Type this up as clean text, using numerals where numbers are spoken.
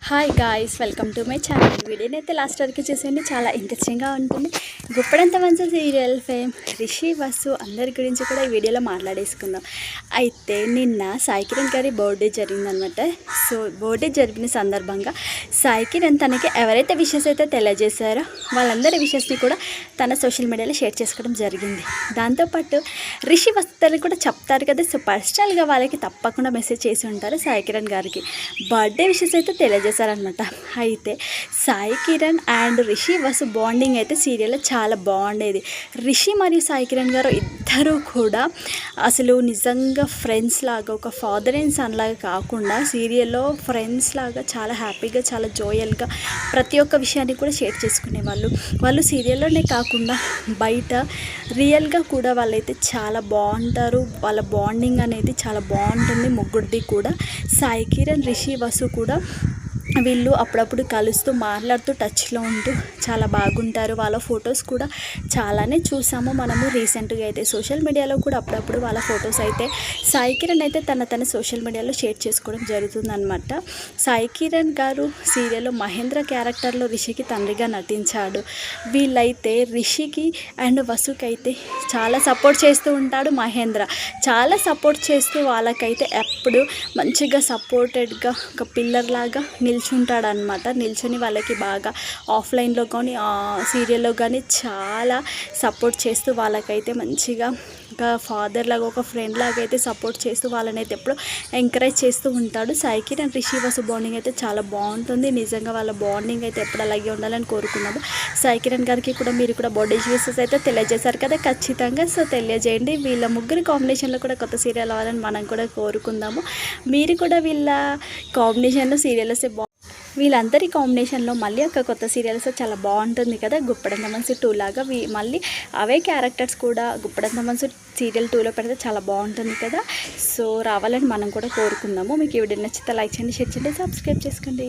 Hi guys, welcome to my channel. వీడియోని అయితే last వరకు చూసేయండి, చాలా ఇంట్రెస్టింగ్గా ఉంటుంది. గుప్పడంత మంచి సీరియల్ ఫేమ్ రిషి వసు అందరి గురించి కూడా ఈ వీడియోలో మాట్లాడేసుకుందాం. అయితే నిన్న సాయి కిరణ్ గారి బర్త్డే జరిగిందనమాట. సో బర్త్డే జరిగిన సందర్భంగా సాయి కిరణ్ తనకి ఎవరైతే విషెస్ అయితే తెలియజేశారో వాళ్ళందరి విషెస్ని కూడా తన సోషల్ మీడియాలో షేర్ చేసుకోవడం జరిగింది. దాంతోపాటు రిషి వసు కూడా చెప్తారు కదా, సో పర్సనల్గా వాళ్ళకి తప్పకుండా మెసేజ్ చేసి ఉంటారు సాయి కిరణ్ గారికి. బర్త్డే విషెస్ అయితే తెలియజేశారనమాట. అయితే సాయి కిరణ్ అండ్ రిషి వసు బాండింగ్ అయితే సీరియల్లో చాలా బాగుండేది. రిషి మరియు సాయి కిరణ్ గారు ఇద్దరూ కూడా అసలు నిజంగా ఫ్రెండ్స్ లాగా, ఒక ఫాదర్ అండ్ సన్ లాగా కాకుండా సీరియల్లో ఫ్రెండ్స్ లాగా చాలా హ్యాపీగా, చాలా జోయల్గా ప్రతి ఒక్క విషయాన్ని కూడా షేర్ చేసుకునేవాళ్ళు. వాళ్ళు సీరియల్లోనే కాకుండా బయట రియల్గా కూడా వాళ్ళైతే చాలా బాగుంటారు. వాళ్ళ బాండింగ్ అనేది చాలా బాగుంటుంది ముగ్గురిది కూడా. సాయి కిరణ్, రిషి వసు కూడా వీళ్ళు అప్పుడప్పుడు కలుస్తూ మాట్లాడుతూ టచ్లో ఉంటూ చాలా బాగుంటారు. వాళ్ళ ఫొటోస్ కూడా చాలానే చూసాము మనము రీసెంట్గా అయితే. సోషల్ మీడియాలో కూడా అప్పుడప్పుడు వాళ్ళ ఫొటోస్ అయితే సాయి కిరణ్ అయితే తన సోషల్ మీడియాలో షేర్ చేసుకోవడం జరుగుతుందన్నమాట. సాయి కిరణ్ గారు సీరియల్లో మహేంద్ర క్యారెక్టర్లో రిషికి తండ్రిగా నటించాడు. వీళ్ళైతే రిషికి అండ్ వసుకి అయితే చాలా సపోర్ట్ చేస్తూ ఉంటాడు. మహేంద్ర చాలా సపోర్ట్ చేస్తూ వాళ్ళకైతే ఎప్పుడు మంచిగా సపోర్టెడ్గా ఒక పిల్లర్ లాగా నిల్చుంటాడనమాట. నిల్చొని వాళ్ళకి బాగా ఆఫ్లైన్లో కానీ సీరియల్లో కానీ చాలా సపోర్ట్ చేస్తూ వాళ్ళకైతే మంచిగా ఒక ఫాదర్ లాగా, ఒక ఫ్రెండ్ లాగా అయితే సపోర్ట్ చేస్తూ వాళ్ళని అయితే ఎప్పుడు ఎంకరేజ్ చేస్తూ ఉంటాడు. సాయి కిరణ్ రిషి వసు బాండింగ్ అయితే చాలా బాగుంటుంది. నిజంగా వాళ్ళ బాండింగ్ అయితే ఎప్పుడు అలాగే ఉండాలని కోరుకున్నాము. సాయి కిరణ్ గారికి కూడా మీరు కూడా బర్త్డే విషెస్ అయితే తెలియజేశారు కదా, ఖచ్చితంగా సో తెలియజేయండి. వీళ్ళ ముగ్గురు కాంబినేషన్లో కూడా కొత్త సీరియల్ అవ్వాలని మనం కూడా కోరుకుందాము. మీరు కూడా వీళ్ళ కాంబినేషన్లో సీరియల్స్ వీళ్ళందరి కాంబినేషన్లో మళ్ళీ ఒక కొత్త సీరియల్స్ చాలా బాగుంటుంది కదా. గుప్పడంత మనసు 2 లాగా మళ్ళీ అవే క్యారెక్టర్స్ కూడా గుప్పడంత మనసు సీరియల్ 2లో పెడితే చాలా బాగుంటుంది కదా. సో రావాలని మనం కూడా కోరుకుందాము. మీకు ఈ వీడియో నచ్చితే లైక్ చేయండి, షేర్ చేయండి, సబ్స్క్రైబ్ చేసుకోండి.